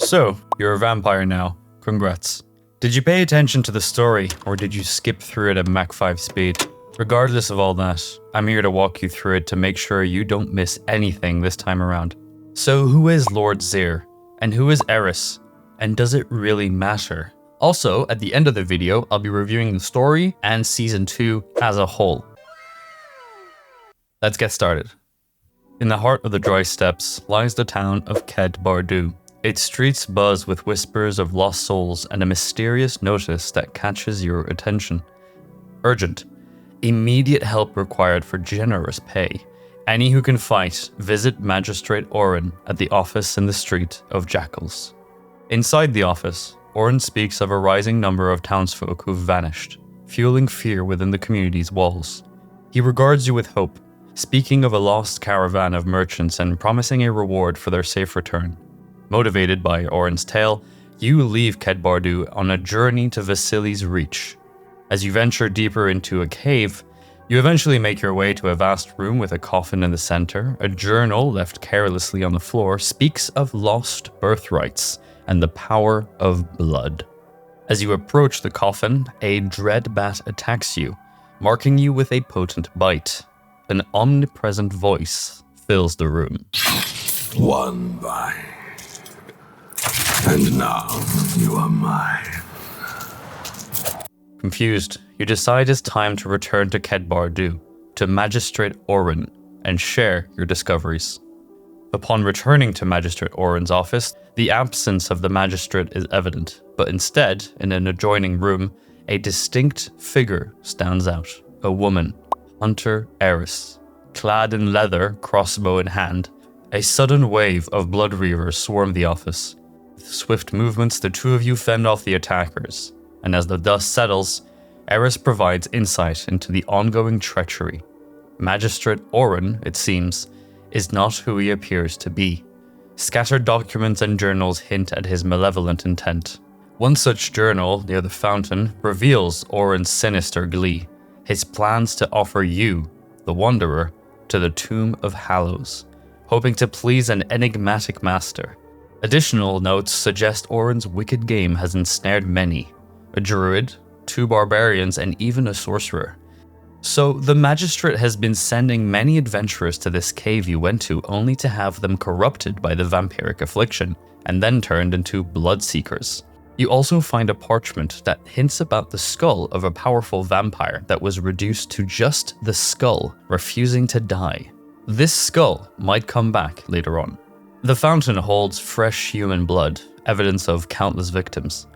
So, you're a vampire now. Congrats. Did you pay attention to the story, or did you skip through it at Mach 5 speed? Regardless of all that, I'm here to walk you through it to make sure you don't miss anything this time around. So who is Lord Zir? And who is Erys? And does it really matter? Also, at the end of the video, I'll be reviewing the story and Season 2 as a whole. Let's get started. In the heart of the Dry Steppes lies the town of Ked-Bardu. Its streets buzz with whispers of lost souls and a mysterious notice that catches your attention. Urgent. Immediate help required for generous pay. Any who can fight, visit Magistrate Oren at the office in the Street of Jackals. Inside the office, Oren speaks of a rising number of townsfolk who've vanished, fueling fear within the community's walls. He regards you with hope, speaking of a lost caravan of merchants and promising a reward for their safe return. Motivated by Oren's tale, you leave Ked-Bardu on a journey to Vasili's Reach. As you venture deeper into a cave, you eventually make your way to a vast room with a coffin in the center. A journal left carelessly on the floor speaks of lost birthrights and the power of blood. As you approach the coffin, a dread bat attacks you, marking you with a potent bite. An omnipresent voice fills the room. One bite. And now you are mine. Confused, you decide it's time to return to Ked-Bardu, to Magistrate Oren, and share your discoveries. Upon returning to Magistrate Oren's office, the absence of the magistrate is evident, but instead, in an adjoining room, a distinct figure stands out. A woman, Hunter Erys. Clad in leather, crossbow in hand, a sudden wave of blood reavers swarm the office. With swift movements, the two of you fend off the attackers, and as the dust settles, Erys provides insight into the ongoing treachery. Magistrate Oren, it seems, is not who he appears to be. Scattered documents and journals hint at his malevolent intent. One such journal, near the fountain, reveals Oren's sinister glee, his plans to offer you, the Wanderer, to the Tomb of Hallows, hoping to please an enigmatic master. Additional notes suggest Oren's wicked game has ensnared many, a druid, 2 barbarians, and even a sorcerer. So the magistrate has been sending many adventurers to this cave you went to only to have them corrupted by the vampiric affliction, and then turned into bloodseekers. You also find a parchment that hints about the skull of a powerful vampire that was reduced to just the skull, refusing to die. This skull might come back later on. The fountain holds fresh human blood, evidence of countless victims.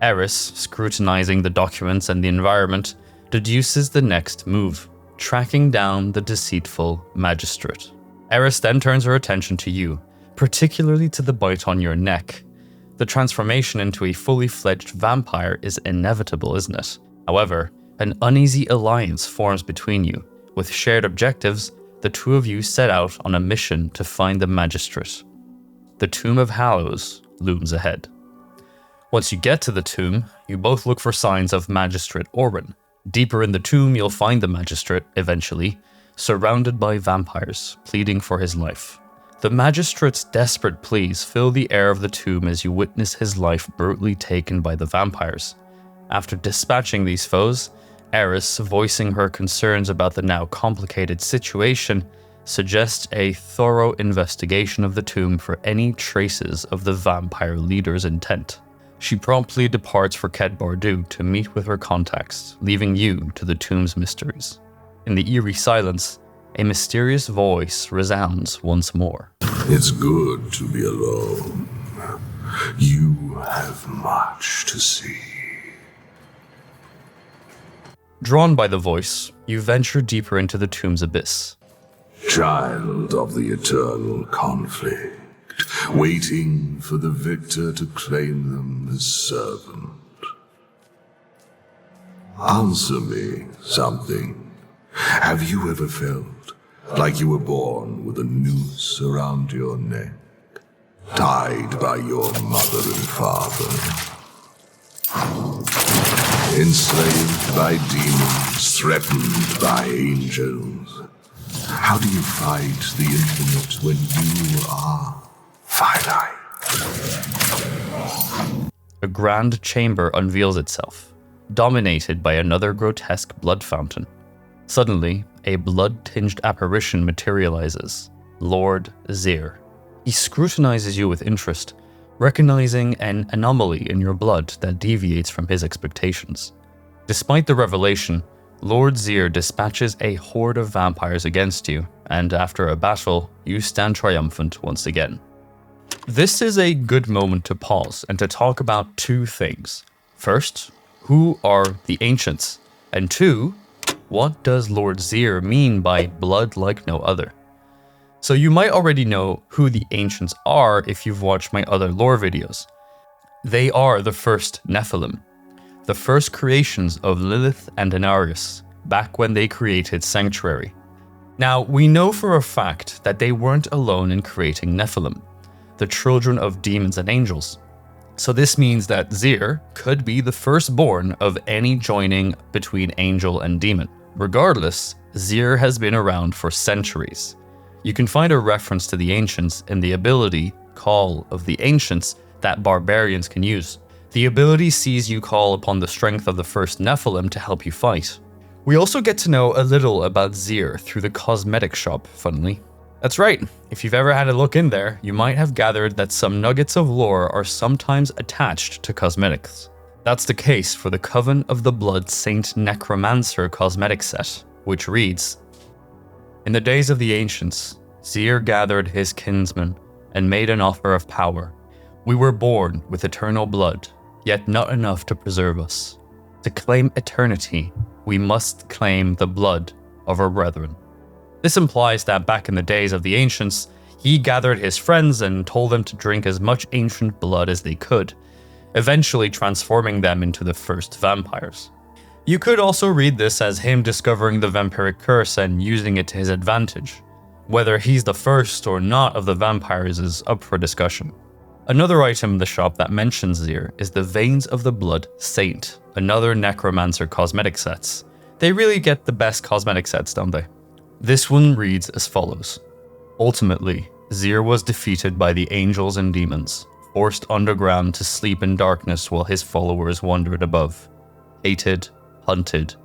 Erys, scrutinizing the documents and the environment, deduces the next move, tracking down the deceitful magistrate. Erys then turns her attention to you, particularly to the bite on your neck. The transformation into a fully fledged vampire is inevitable, isn't it? However, an uneasy alliance forms between you. With shared objectives, the two of you set out on a mission to find the magistrate. The Tomb of Hallows looms ahead. Once you get to the tomb, you both look for signs of Magistrate Oren. Deeper in the tomb, you'll find the magistrate, eventually, surrounded by vampires, pleading for his life. The magistrate's desperate pleas fill the air of the tomb as you witness his life brutally taken by the vampires. After dispatching these foes, Erys, voicing her concerns about the now complicated situation, suggests a thorough investigation of the tomb for any traces of the vampire leader's intent. She promptly departs for Ked-Bardu to meet with her contacts, leaving you to the tomb's mysteries. In the eerie silence, a mysterious voice resounds once more. It's good to be alone. You have much to see. Drawn by the voice, you venture deeper into the tomb's abyss. Child of the eternal conflict, waiting for the victor to claim them as servant. Answer me something. Have you ever felt like you were born with a noose around your neck, tied by your mother and father? Enslaved by demons, threatened by angels. How do you fight the infinite when you are finite? grand chamber unveils itself, dominated by another grotesque blood fountain. Suddenly, a blood-tinged apparition materializes, Lord Zir. He scrutinizes you with interest, recognizing an anomaly in your blood that deviates from his expectations. Despite the revelation, Lord Zir dispatches a horde of vampires against you, and after a battle, you stand triumphant once again. This is a good moment to pause and to talk about two things. First, who are the Ancients? And two, what does Lord Zir mean by blood like no other? So you might already know who the Ancients are if you've watched my other lore videos. They are the first Nephilim, the first creations of Lilith and Erys, back when they created Sanctuary. Now, we know for a fact that they weren't alone in creating Nephilim, the children of demons and angels. So this means that Zir could be the firstborn of any joining between angel and demon. Regardless, Zir has been around for centuries. You can find a reference to the Ancients in the ability, Call of the Ancients, that barbarians can use. The ability sees you call upon the strength of the first Nephilim to help you fight. We also get to know a little about Zir through the cosmetic shop, funnily. That's right, if you've ever had a look in there, you might have gathered that some nuggets of lore are sometimes attached to cosmetics. That's the case for the Coven of the Blood Saint Necromancer cosmetic set, which reads, "In the days of the ancients, Zir gathered his kinsmen and made an offer of power. We were born with eternal blood, yet not enough to preserve us. To claim eternity, we must claim the blood of our brethren." This implies that back in the days of the ancients, he gathered his friends and told them to drink as much ancient blood as they could, eventually transforming them into the first vampires. You could also read this as him discovering the vampiric curse and using it to his advantage. Whether he's the first or not of the vampires is up for discussion. Another item in the shop that mentions Zir is the Veins of the Blood Saint, another necromancer cosmetic sets. They really get the best cosmetic sets, don't they? This one reads as follows. Ultimately, Zir was defeated by the angels and demons, forced underground to sleep in darkness while his followers wandered above. Hated, hunted,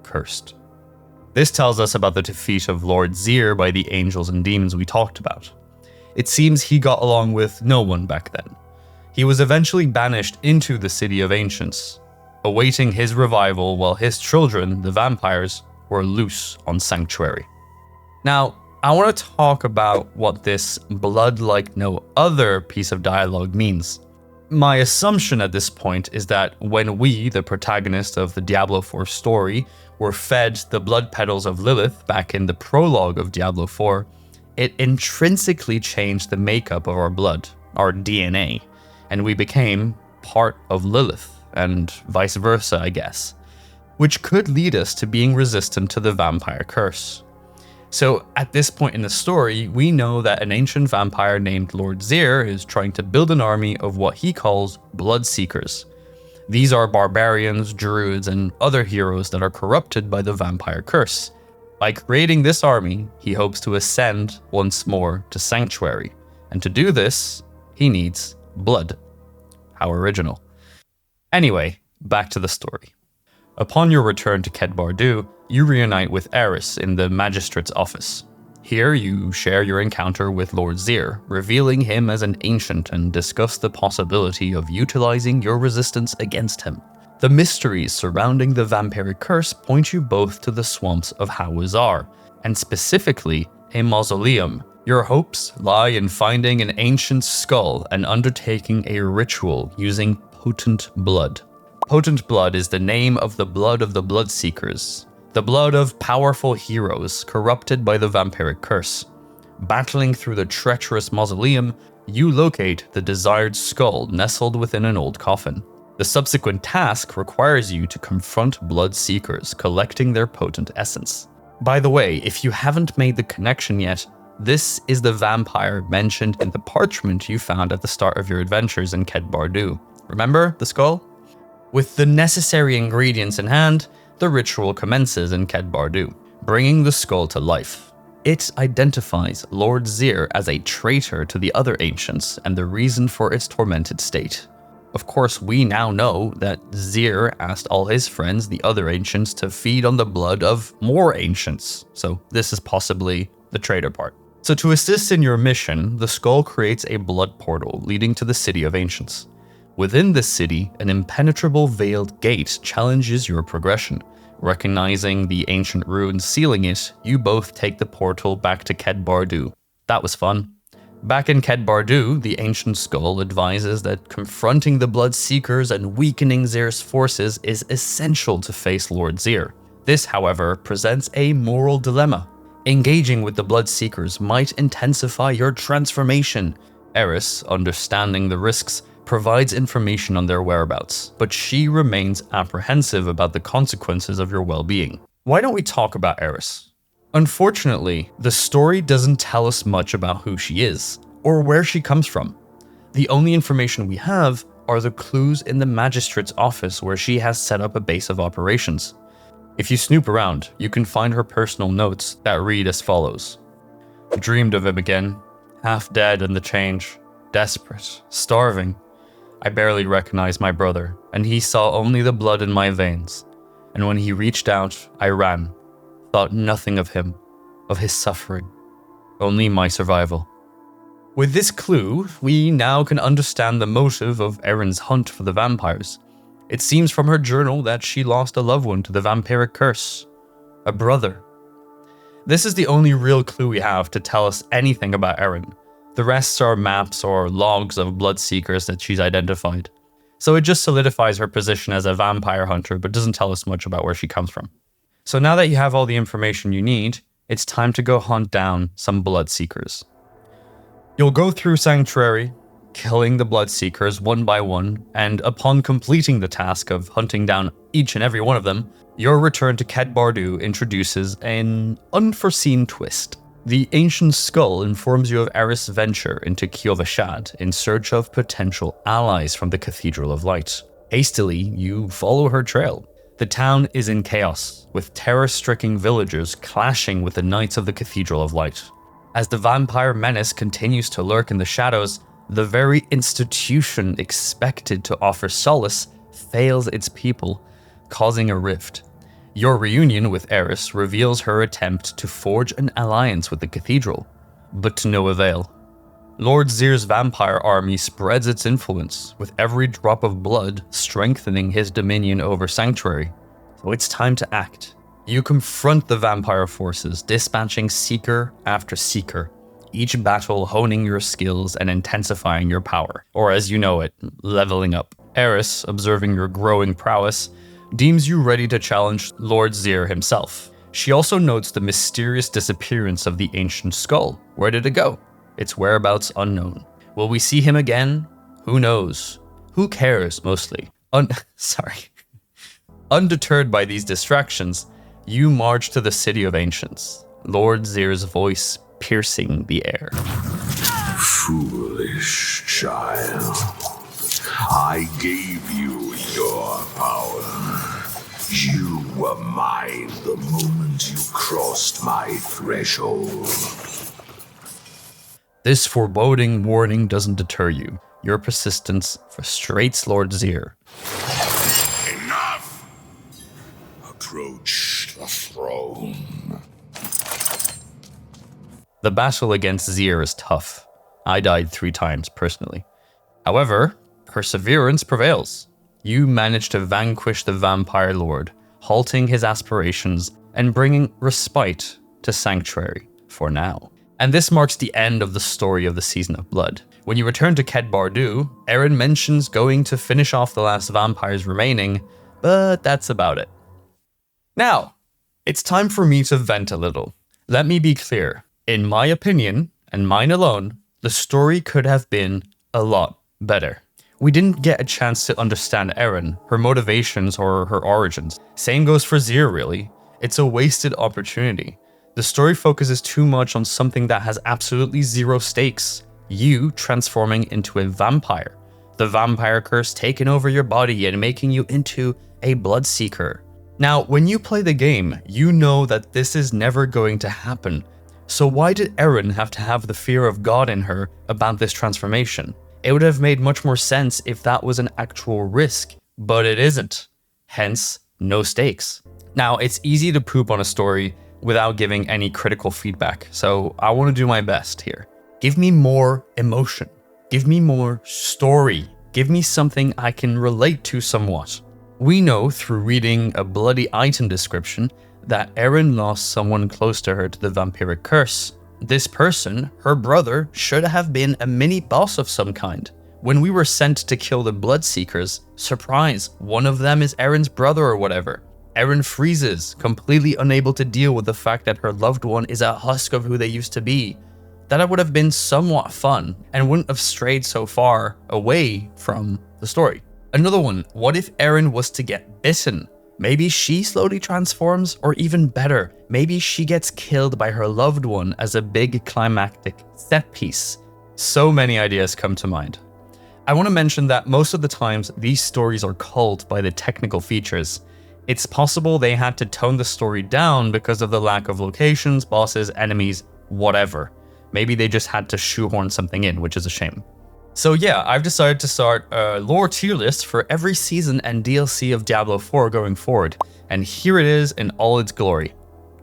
cursed. This tells us about the defeat of Lord Zir by the angels and demons we talked about. It seems he got along with no one back then. He was eventually banished into the City of Ancients, awaiting his revival while his children, the vampires, were loose on Sanctuary. Now, I want to talk about what this blood like no other piece of dialogue means. My assumption at this point is that when we, the protagonist of the Diablo 4 story, were fed the blood petals of Lilith back in the prologue of Diablo 4, it intrinsically changed the makeup of our blood, our DNA, and we became part of Lilith, and vice versa, I guess, which could lead us to being resistant to the vampire curse. So at this point in the story, we know that an ancient vampire named Lord Zir is trying to build an army of what he calls Bloodseekers. These are barbarians, druids, and other heroes that are corrupted by the vampire curse. By creating this army, he hopes to ascend once more to Sanctuary, and to do this, he needs blood. How original. Anyway, back to the story. Upon your return to Kedbardu, you reunite with Erys in the Magistrate's office. Here you share your encounter with Lord Zir, revealing him as an ancient and discuss the possibility of utilizing your resistance against him. The mysteries surrounding the vampiric curse point you both to the swamps of Hawazar, and specifically a mausoleum. Your hopes lie in finding an ancient skull and undertaking a ritual using potent blood. Potent blood is the name of the Bloodseekers, the blood of powerful heroes corrupted by the vampiric curse. Battling through the treacherous mausoleum, you locate the desired skull nestled within an old coffin. The subsequent task requires you to confront Bloodseekers, collecting their potent essence. By the way, if you haven't made the connection yet, this is the vampire mentioned in the parchment you found at the start of your adventures in Kedbardu. Remember the skull? With the necessary ingredients in hand, the ritual commences in Kedbardu, bringing the skull to life. It identifies Lord Zir as a traitor to the other ancients and the reason for its tormented state. Of course, we now know that Zir asked all his friends, the other ancients, to feed on the blood of more ancients. So this is possibly the traitor part. So to assist in your mission, the skull creates a blood portal leading to the city of ancients. Within this city, an impenetrable veiled gate challenges your progression. Recognizing the ancient runes sealing it, you both take the portal back to Ked Bardu. That was fun. Back in Ked Bardu, the ancient skull advises that confronting the Bloodseekers and weakening Zir's forces is essential to face Lord Zir. This, however, presents a moral dilemma. Engaging with the Bloodseekers might intensify your transformation. Erys, understanding the risks, provides information on their whereabouts, but she remains apprehensive about the consequences of your well-being. Why don't we talk about Erys? Unfortunately, the story doesn't tell us much about who she is, or where she comes from. The only information we have are the clues in the magistrate's office where she has set up a base of operations. If you snoop around, you can find her personal notes that read as follows. Dreamed of him again, half dead in the change, desperate, starving. I barely recognized my brother, and he saw only the blood in my veins. And when he reached out, I ran. Thought nothing of him, of his suffering, only my survival. With this clue, we now can understand the motive of Erin's hunt for the vampires. It seems from her journal that she lost a loved one to the vampiric curse, a brother. This is the only real clue we have to tell us anything about Erin. The rest are maps or logs of Bloodseekers that she's identified. So it just solidifies her position as a vampire hunter, but doesn't tell us much about where she comes from. So now that you have all the information you need, it's time to go hunt down some Bloodseekers. You'll go through Sanctuary, killing the Bloodseekers one by one, and upon completing the task of hunting down each and every one of them, your return to Ked Bardu introduces an unforeseen twist. The ancient skull informs you of Erys' venture into Kiovashad in search of potential allies from the Cathedral of Light. Hastily, you follow her trail. The town is in chaos, with terror-stricken villagers clashing with the Knights of the Cathedral of Light. As the vampire menace continues to lurk in the shadows, the very institution expected to offer solace fails its people, causing a rift. Your reunion with Erys reveals her attempt to forge an alliance with the cathedral, but to no avail. Lord Zir's vampire army spreads its influence, with every drop of blood strengthening his dominion over Sanctuary. So it's time to act. You confront the vampire forces, dispatching seeker after seeker, each battle honing your skills and intensifying your power, or as you know it, leveling up. Erys, observing your growing prowess, deems you ready to challenge Lord Zir himself. She also notes the mysterious disappearance of the ancient skull. Where did it go? Its whereabouts unknown. Will we see him again? Who knows? Who cares, mostly? Undeterred by these distractions, you march to the city of ancients, Lord Zir's voice piercing the air. Foolish child. I gave you your power. You were mine the moment you crossed my threshold. This foreboding warning doesn't deter you. Your persistence frustrates Lord Zir. Enough! Approach the throne. The battle against Zir is tough. I died 3 times personally. However, perseverance prevails. You manage to vanquish the vampire lord, halting his aspirations and bringing respite to Sanctuary for now. And this marks the end of the story of the Season of Blood. When you return to Ked Bardu, Erin mentions going to finish off the last vampires remaining, but that's about it. Now, it's time for me to vent a little. Let me be clear. In my opinion, and mine alone, the story could have been a lot better. We didn't get a chance to understand Erin, her motivations or her origins. Same goes for Zir, really. It's a wasted opportunity. The story focuses too much on something that has absolutely zero stakes. You transforming into a vampire. The vampire curse taking over your body and making you into a bloodseeker. Now, when you play the game, you know that this is never going to happen. So why did Erin have to have the fear of God in her about this transformation? It would have made much more sense if that was an actual risk, but it isn't. Hence, no stakes. Now, it's easy to poop on a story without giving any critical feedback, so I want to do my best here. Give me more emotion. Give me more story. Give me something I can relate to somewhat. We know through reading a bloody item description that Erin lost someone close to her to the vampiric curse. This person, her brother, should have been a mini boss of some kind. When we were sent to kill the Bloodseekers, surprise, one of them is Erin's brother or whatever. Erin freezes, completely unable to deal with the fact that her loved one is a husk of who they used to be. That would have been somewhat fun and wouldn't have strayed so far away from the story. Another one, what if Erin was to get bitten? Maybe she slowly transforms, or even better, maybe she gets killed by her loved one as a big climactic set piece. So many ideas come to mind. I want to mention that most of the times these stories are culled by the technical features. It's possible they had to tone the story down because of the lack of locations, bosses, enemies, whatever. Maybe they just had to shoehorn something in, which is a shame. So yeah, I've decided to start a lore tier list for every season and DLC of Diablo 4 going forward, and here it is in all its glory.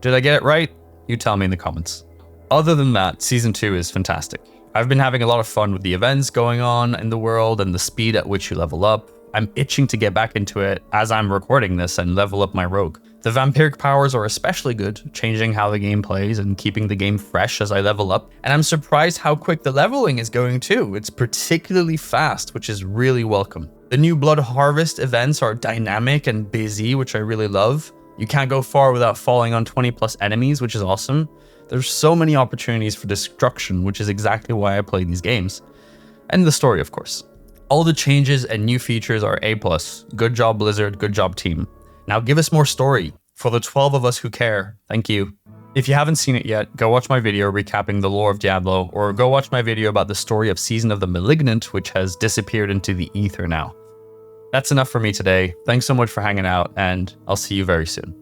Did I get it right? You tell me in the comments. Other than that, Season 2 is fantastic. I've been having a lot of fun with the events going on in the world and the speed at which you level up. I'm itching to get back into it as I'm recording this and level up my rogue. The vampiric powers are especially good, changing how the game plays and keeping the game fresh as I level up. And I'm surprised how quick the leveling is going too. It's particularly fast, which is really welcome. The new Blood Harvest events are dynamic and busy, which I really love. You can't go far without falling on 20 plus enemies, which is awesome. There's so many opportunities for destruction, which is exactly why I play these games. And the story, of course. All the changes and new features are A+. Good job, Blizzard. Good job, team. Now give us more story. For the 12 of us who care, thank you. If you haven't seen it yet, go watch my video recapping the lore of Diablo, or go watch my video about the story of Season of the Malignant, which has disappeared into the ether now. That's enough for me today. Thanks so much for hanging out, and I'll see you very soon.